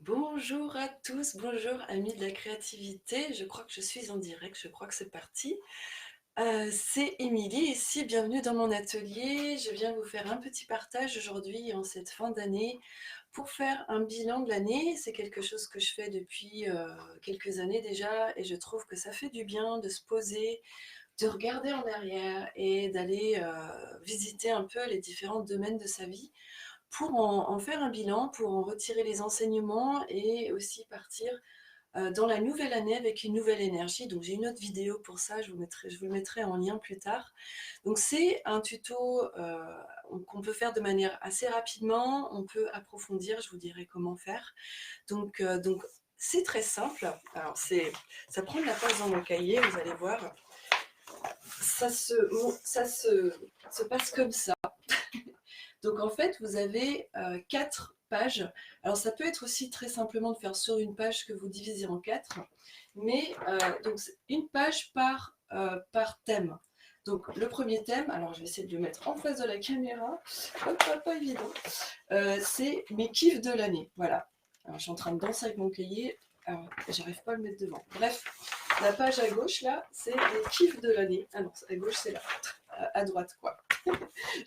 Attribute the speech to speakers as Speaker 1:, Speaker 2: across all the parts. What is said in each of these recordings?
Speaker 1: Bonjour à tous, bonjour amis de la créativité. Je crois que je suis en direct, je crois que c'est parti. C'est Émilie ici, bienvenue dans mon atelier. Je viens vous faire un petit partage aujourd'hui en cette fin d'année pour faire un bilan de l'année. C'est quelque chose que je fais depuis quelques années déjà et je trouve que ça fait du bien de se poser, de regarder en arrière et d'aller visiter un peu les différents domaines de sa vie pour en faire un bilan, pour en retirer les enseignements et aussi partir dans la nouvelle année avec une nouvelle énergie. Donc j'ai une autre vidéo pour ça, je vous le mettrai en lien plus tard. Donc c'est un tuto qu'on peut faire de manière assez rapidement, on peut approfondir, je vous dirai comment faire. Donc c'est très simple. Alors ça prend de la place dans mon cahier, vous allez voir. Ça se passe comme ça. Donc en fait, vous avez 4 pages. Alors ça peut être aussi très simplement de faire sur une page que vous divisez en 4, mais donc une page par thème. Donc le premier thème, alors je vais essayer de le mettre en face de la caméra, hop, pas évident, c'est mes kiffs de l'année. Voilà. Alors je suis en train de danser avec mon cahier, alors j'arrive pas à le mettre devant. Bref, la page à gauche là, c'est les kiffs de l'année. Ah non, à gauche c'est là, à droite quoi.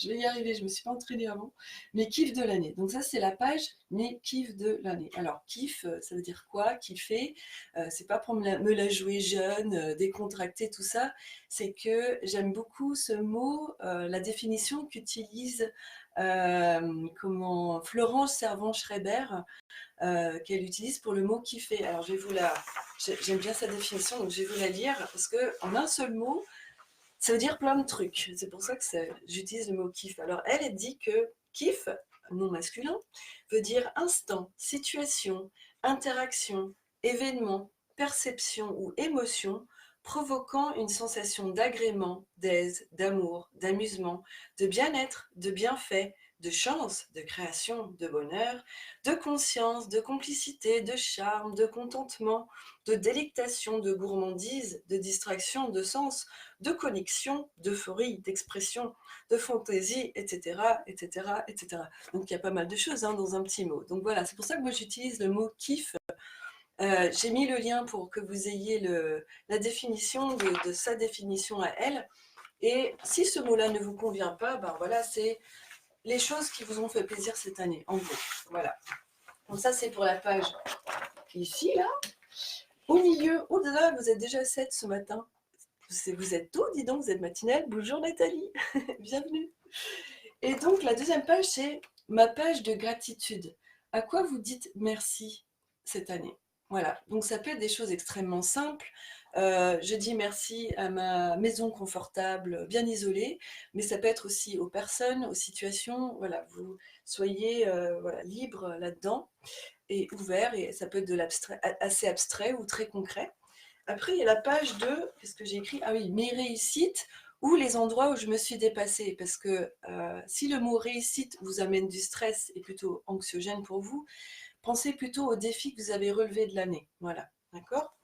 Speaker 1: Je vais y arriver, je ne me suis pas entraînée avant. Mes kiffs de l'année. Donc ça, c'est la page mes kiffs de l'année. Alors, kiff, ça veut dire quoi? Kiffer, c'est pas pour me la jouer jeune, décontractée, tout ça. C'est que j'aime beaucoup ce mot, la définition qu'utilise Florence Servan-Schreiber, qu'elle utilise pour le mot kiffer. Alors, j'aime bien sa définition, donc je vais vous la lire, parce qu'en un seul mot, ça veut dire plein de trucs. C'est pour ça que j'utilise le mot kiff. Alors, elle dit que kiff, non masculin, veut dire instant, situation, interaction, événement, perception ou émotion provoquant une sensation d'agrément, d'aise, d'amour, d'amusement, de bien-être, de bienfait, de chance, de création, de bonheur, de conscience, de complicité, de charme, de contentement, de délectation, de gourmandise, de distraction, de sens, de connexion, d'euphorie, d'expression, de fantaisie, etc., etc., etc. Donc il y a pas mal de choses dans un petit mot. Donc voilà, c'est pour ça que moi j'utilise le mot kiff. J'ai mis le lien pour que vous ayez la définition de sa définition à elle. Et si ce mot-là ne vous convient pas, ben voilà, c'est les choses qui vous ont fait plaisir cette année, en gros. Voilà. Donc ça, c'est pour la page qui est ici, là. Au milieu, oh là là, vous êtes déjà 7 ce matin. Vous êtes tôt, dis donc, vous êtes matinale. Bonjour Nathalie, bienvenue. Et donc la deuxième page, c'est ma page de gratitude. À quoi vous dites merci cette année? Voilà, donc ça peut être des choses extrêmement simples. Je dis merci à ma maison confortable, bien isolée, mais ça peut être aussi aux personnes, aux situations. Voilà, vous soyez voilà, libre là-dedans et ouvert, et ça peut être de l'abstrait, assez abstrait ou très concret. Après, il y a la page 2, qu'est-ce que j'ai écrit? Ah oui, mes réussites ou les endroits où je me suis dépassée. Parce que si le mot réussite vous amène du stress et plutôt anxiogène pour vous, pensez plutôt aux défis que vous avez relevés de l'année. Voilà, d'accord?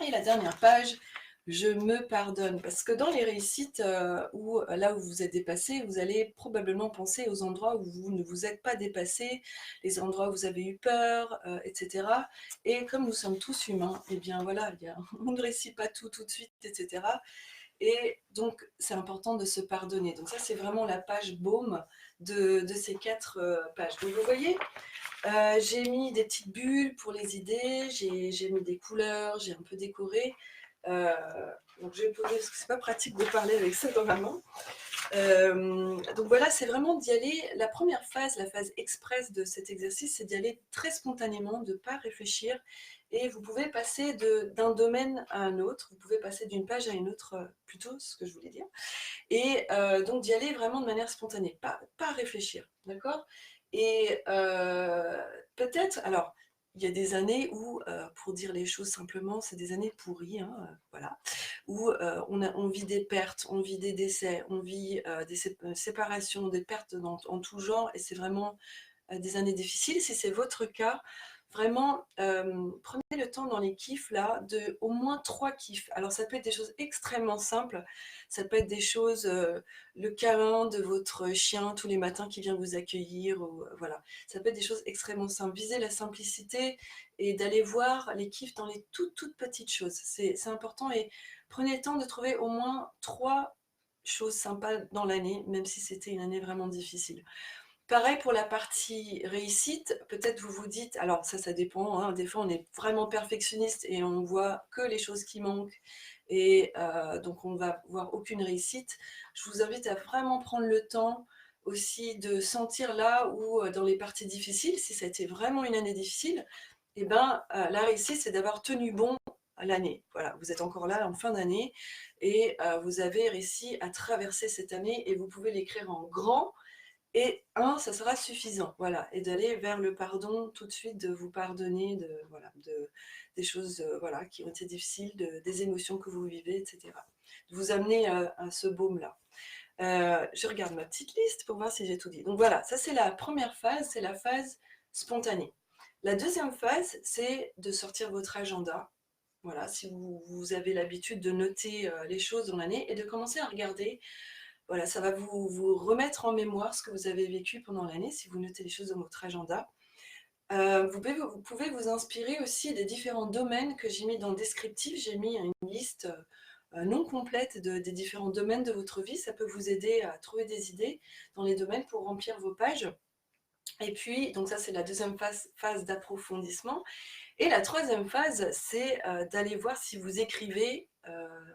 Speaker 1: Et la dernière page, je me pardonne. Parce que dans les réussites, là où vous êtes dépassé, vous allez probablement penser aux endroits où vous ne vous êtes pas dépassé, les endroits où vous avez eu peur, etc. Et comme nous sommes tous humains, et bien voilà, on ne réussit pas tout de suite, etc. Et donc, c'est important de se pardonner. Donc ça, c'est vraiment la page baume de ces 4 pages. Donc vous voyez, j'ai mis des petites bulles pour les idées, j'ai mis des couleurs, j'ai un peu décoré. Euh, donc je vais poser, parce que c'est pas pratique de parler avec ça dans la main. Donc voilà, c'est vraiment d'y aller. La première phase, la phase express de cet exercice, c'est d'y aller très spontanément, de ne pas réfléchir. Et vous pouvez passer d'un domaine à un autre, vous pouvez passer d'une page à une autre, plutôt, ce que je voulais dire. Et donc d'y aller vraiment de manière spontanée, pas réfléchir, d'accord? Et peut-être, alors, il y a des années où, pour dire les choses simplement, c'est des années pourries, hein, voilà, où on vit des pertes, on vit des décès, on vit des séparations, des pertes en tout genre, et c'est vraiment des années difficiles. Si c'est votre cas, vraiment, prenez le temps dans les kiffs là de au moins 3 kiffs. Alors ça peut être des choses extrêmement simples, ça peut être des choses, le câlin de votre chien tous les matins qui vient vous accueillir ou voilà. Ça peut être des choses extrêmement simples. Visez la simplicité et d'aller voir les kiffs dans les toutes petites choses. C'est important et prenez le temps de trouver au moins 3 choses sympas dans l'année, même si c'était une année vraiment difficile. Pareil pour la partie réussite, peut-être vous vous dites alors ça dépend, hein, des fois on est vraiment perfectionniste et on voit que les choses qui manquent et donc on ne va voir aucune réussite. Je vous invite à vraiment prendre le temps aussi de sentir là où, dans les parties difficiles, si ça a été vraiment une année difficile et ben, la réussite c'est d'avoir tenu bon à l'année. Voilà, vous êtes encore là en fin d'année et vous avez réussi à traverser cette année et vous pouvez l'écrire en grand et ça sera suffisant, voilà, et d'aller vers le pardon tout de suite, de vous pardonner voilà, des choses, voilà, qui ont été difficiles, des émotions que vous vivez, et cetera. De vous amener à ce baume-là. Je regarde ma petite liste pour voir si j'ai tout dit. Donc voilà, ça c'est la première phase, c'est la phase spontanée. La deuxième phase, c'est de sortir votre agenda. Voilà, si vous avez l'habitude de noter les choses dans l'année et de commencer à regarder voilà, ça va vous remettre en mémoire ce que vous avez vécu pendant l'année, si vous notez les choses dans votre agenda. Vous pouvez vous inspirer aussi des différents domaines que j'ai mis dans le descriptif. J'ai mis une liste non complète des différents domaines de votre vie. Ça peut vous aider à trouver des idées dans les domaines pour remplir vos pages. Et puis, donc ça c'est la deuxième phase d'approfondissement. Et la troisième phase, c'est d'aller voir si vous écrivez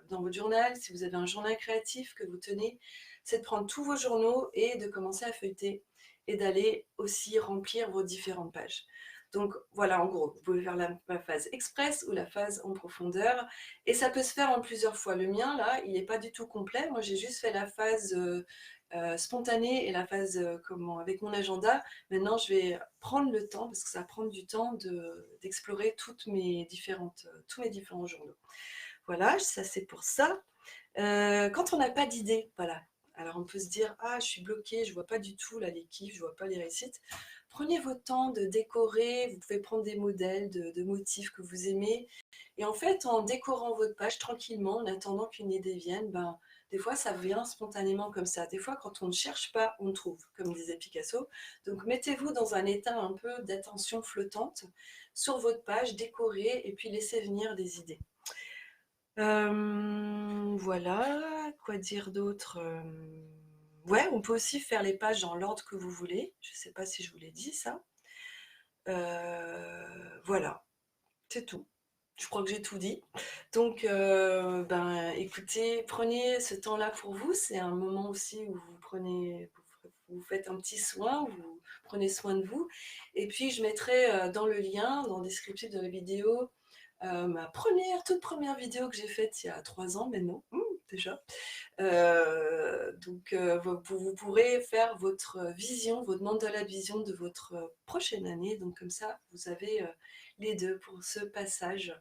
Speaker 1: dans votre journal, si vous avez un journal créatif que vous tenez, c'est de prendre tous vos journaux et de commencer à feuilleter et d'aller aussi remplir vos différentes pages. Donc voilà, en gros, vous pouvez faire la phase express ou la phase en profondeur et ça peut se faire en plusieurs fois. Le mien, là, il n'est pas du tout complet. Moi, j'ai juste fait la phase spontanée et la phase avec mon agenda. Maintenant, je vais prendre le temps, parce que ça va prendre du temps, d'explorer tous mes différents journaux. Voilà, ça c'est pour ça. Quand on n'a pas d'idée, voilà. Alors on peut se dire, ah, je suis bloquée, je vois pas du tout là les kiffs, je vois pas les réussites. Prenez votre temps de décorer, vous pouvez prendre des modèles de motifs que vous aimez. Et en fait, en décorant votre page tranquillement, en attendant qu'une idée vienne, ben, des fois ça vient spontanément comme ça. Des fois, quand on ne cherche pas, on trouve, comme disait Picasso. Donc mettez-vous dans un état un peu d'attention flottante sur votre page, décorez et puis laissez venir des idées. Voilà, quoi dire d'autre? Ouais, on peut aussi faire les pages dans l'ordre que vous voulez. Je ne sais pas si je vous l'ai dit ça. Voilà, c'est tout. Je crois que j'ai tout dit. Donc, ben, écoutez, prenez ce temps-là pour vous. C'est un moment aussi où vous faites un petit soin, vous prenez soin de vous. Et puis, je mettrai dans le lien, dans le descriptif de la vidéo, ma toute première vidéo que j'ai faite il y a 3 ans maintenant, déjà. Donc, vous pourrez faire votre vision, votre mandala de vision de votre prochaine année. Donc, comme ça, vous avez les deux pour ce passage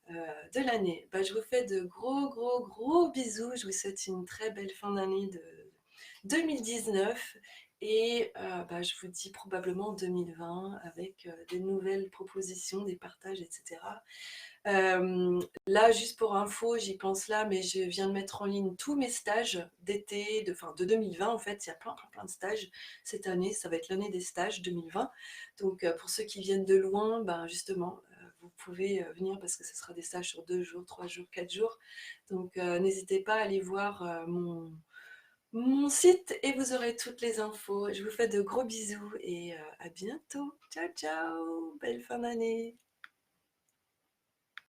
Speaker 1: de l'année. Bah, je vous fais de gros, gros, gros bisous. Je vous souhaite une très belle fin d'année de 2019 et bah, je vous dis probablement 2020 avec des nouvelles propositions, des partages, etc. Là, juste pour info, j'y pense là, mais je viens de mettre en ligne tous mes stages d'été, de 2020 en fait. Il y a plein de stages cette année. Ça va être l'année des stages 2020. Donc, pour ceux qui viennent de loin, ben justement, vous pouvez venir parce que ce sera des stages sur 2 jours, 3 jours, 4 jours. Donc, n'hésitez pas à aller voir mon site et vous aurez toutes les infos. Je vous fais de gros bisous et à bientôt. Ciao, ciao. Belle fin d'année.